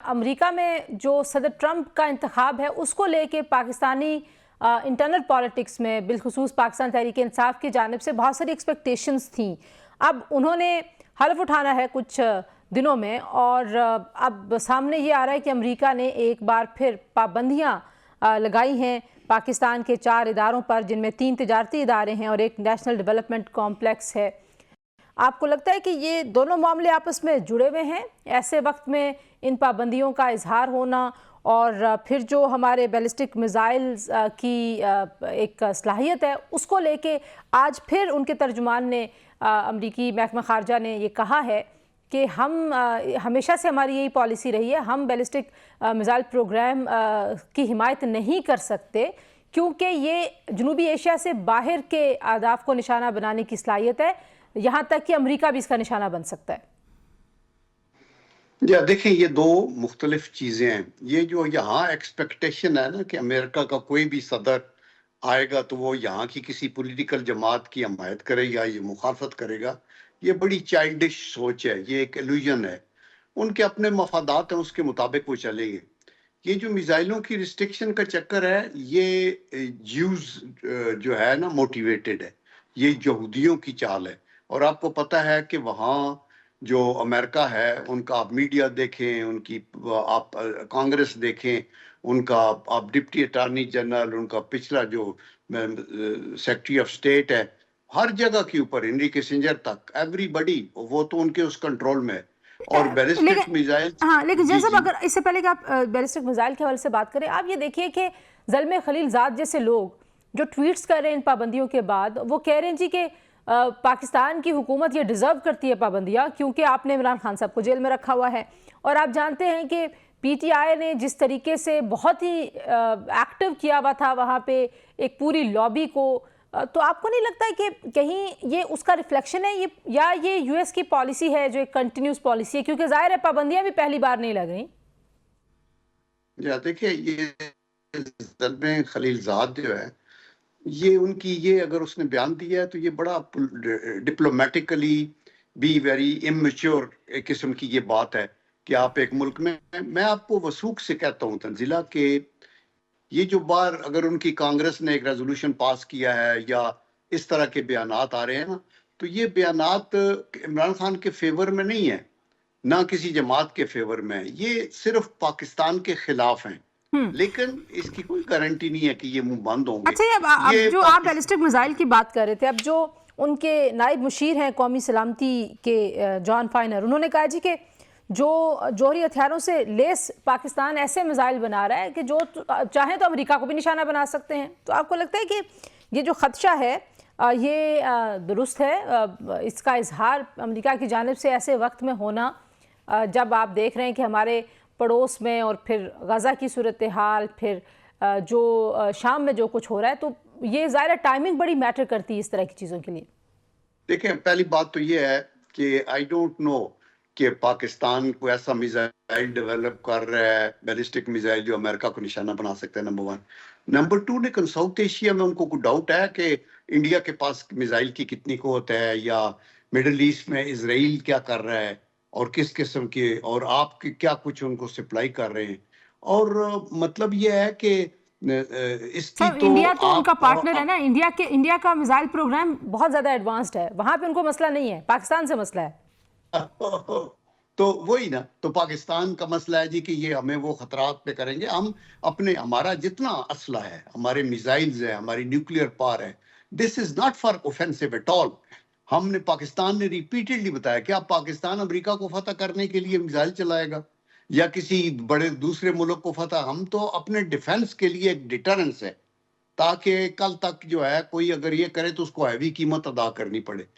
America में जो सदर ट्रंप का इंतखाब है उसको लेके पाकिस्तानी इंटरनल पॉलिटिक्स में बिलखुसूस पाकिस्तान तहरीक इंसाफ की जानिब से बहुत सारी एक्सपेक्टेशंस थी। अब उन्होंने हलफ उठाना है कुछ दिनों में और अब सामने ये आ रहा है कि अमेरिका ने एक बार फिर पाबंदियां लगाई हैं पाकिस्तान के 4 इदारों पर, जिनमें 3 तिजारती इदारे हैं और एक नेशनल डेवलपमेंट कॉम्प्लेक्स है। आपको लगता है कि ये दोनों मामले आपस में जुड़े हुए हैं? ऐसे वक्त में इन पाबंदियों का इजहार होना और फिर जो हमारे बैलिस्टिक मिसाइल्स की एक सलाहियत है उसको लेके आज फिर उनके तर्जुमान ने अमरीकी महकमा खारजा ने ये कहा है कि हम हमेशा से हमारी यही पॉलिसी रही है, हम बैलिस्टिक मिसाइल प्रोग्राम की हिमायत नहीं कर सकते क्योंकि ये जनूबी एशिया से बाहर के अहदाफ को निशाना बनाने की सलाहियत है, यहाँ तक कि अमेरिका भी इसका निशाना बन सकता है। देखिए, ये दो मुख्तलिफ चीजें हैं। ये जो यहाँ एक्सपेक्टेशन है ना कि अमेरिका का कोई भी सदर आएगा तो वो यहाँ की किसी पॉलिटिकल जमात की हमायत करेगा, ये मुखालफत करेगा, ये बड़ी चाइल्डिश सोच है, ये एक इल्यूजन है। उनके अपने मफादात हैं, उसके मुताबिक वो चलेंगे। ये जो मिसाइलों की रिस्ट्रिक्शन का चक्कर है, ये ज्यूज जो है ना मोटिवेटेड है, ये यहूदियों की चाल है। और आपको पता है कि वहाँ जो अमेरिका है उनका आप मीडिया देखें, उनकी आप कांग्रेस देखें, उनका आप डिप्टी अटॉर्नी जनरल, उनका पिछला जो सेक्रेटरी ऑफ स्टेट है, हर जगह के ऊपर हेनरी किसिंजर तक, एवरीबडी वो तो उनके उस कंट्रोल में है। और बैलिस्टिक मिसाइल, हाँ, लेकिन जैसा अगर इससे पहले कि आप बैलिस्टिक मिसाइल के हवाले से बात करें, आप ये देखिए कि ज़ल्मे खलीलजाद जैसे लोग जो ट्वीट्स कर रहे हैं इन पाबंदियों के बाद, वो कह रहे हैं जी कि पाकिस्तान की हुकूमत ये डिज़र्व करती है पाबंदियाँ क्योंकि आपने इमरान खान साहब को जेल में रखा हुआ है। और आप जानते हैं कि पीटीआई ने जिस तरीके से बहुत ही एक्टिव किया हुआ था वहाँ पे एक पूरी लॉबी को, तो आपको नहीं लगता है कि कहीं ये उसका रिफ्लेक्शन है ये, या ये यूएस की पॉलिसी है जो एक कंटिन्यूस पॉलिसी है, क्योंकि जाहिर है पाबंदियाँ भी पहली बार नहीं लग रही। देखिए, ये ज़ल्मे खलीलजाद जो है, ये उनकी, ये अगर उसने बयान दिया है तो ये बड़ा डिप्लोमेटिकली भी वेरी इमेच्योर किस्म की ये बात है कि आप एक मुल्क में, मैं आपको वसूख से कहता हूँ तंजीला के, ये जो बार अगर उनकी कांग्रेस ने एक रेजोल्यूशन पास किया है या इस तरह के बयानात आ रहे हैं ना, तो ये बयानात इमरान खान के फेवर में नहीं है, ना किसी जमात के फेवर में है, ये सिर्फ पाकिस्तान के खिलाफ हैं। लेकिन इसकी कोई गारंटी नहीं है कि ये मुंह बंद होंगे। अच्छा, अब जो आप बैलिस्टिक मिसाइल की बात कर रहे थे, अब जो उनके नायब मुशीर हैं कौमी सलामती के जॉन फाइनर, उन्होंने कहा जी कि जो जौहरी हथियारों से लेस पाकिस्तान ऐसे मिसाइल बना रहा है कि जो चाहे तो अमेरिका को भी निशाना बना सकते हैं। तो आपको लगता है कि ये जो खदशा है ये दुरुस्त है, इसका इजहार अमेरिका की जानिब से ऐसे वक्त में होना जब आप देख रहे हैं कि हमारे पड़ोस में और फिर गज़ा की सूरत हाल, फिर जो शाम में जो कुछ हो रहा है, तो ये ज़ाहिर टाइमिंग बड़ी मैटर करती है इस तरह की चीज़ों के लिए। देखिए, पहली बात तो ये है कि आई डोंट नो कि पाकिस्तान को ऐसा मिसाइल डेवलप कर रहा है, बैलिस्टिक मिसाइल जो अमेरिका को निशाना बना सकता है, नंबर 1। नंबर 2, लेकिन साउथ एशिया में उनको कोई डाउट है कि इंडिया के पास मिसाइल की कितनी क़ुव्वत है, या मिडल ईस्ट में इसराइल क्या कर रहा है और किस किस्म के, और आप क्या कुछ उनको सप्लाई कर रहे हैं। और मतलब ये है कि इसकी तो इंडिया तो उनका पार्टनर है ना, इंडिया का मिसाइल प्रोग्राम बहुत ज्यादा एडवांस्ड है, वहां पे उनको मसला नहीं है, पाकिस्तान से मसला है। तो वही ना, तो पाकिस्तान का मसला है जी कि ये हमें वो खतरात पे करेंगे। हम अपने, हमारा जितना असला है, हमारे मिसाइल्स है, हमारी न्यूक्लियर पावर है, this is not for offensive at all. हमने, पाकिस्तान ने रिपीटेडली बताया कि अब पाकिस्तान अमेरिका को फतह करने के लिए मिसाइल चलाएगा या किसी बड़े दूसरे मुल्क को फतह, हम तो अपने डिफेंस के लिए एक डिटरेंस है, ताकि कल तक जो है कोई अगर ये करे तो उसको हैवी कीमत अदा करनी पड़े।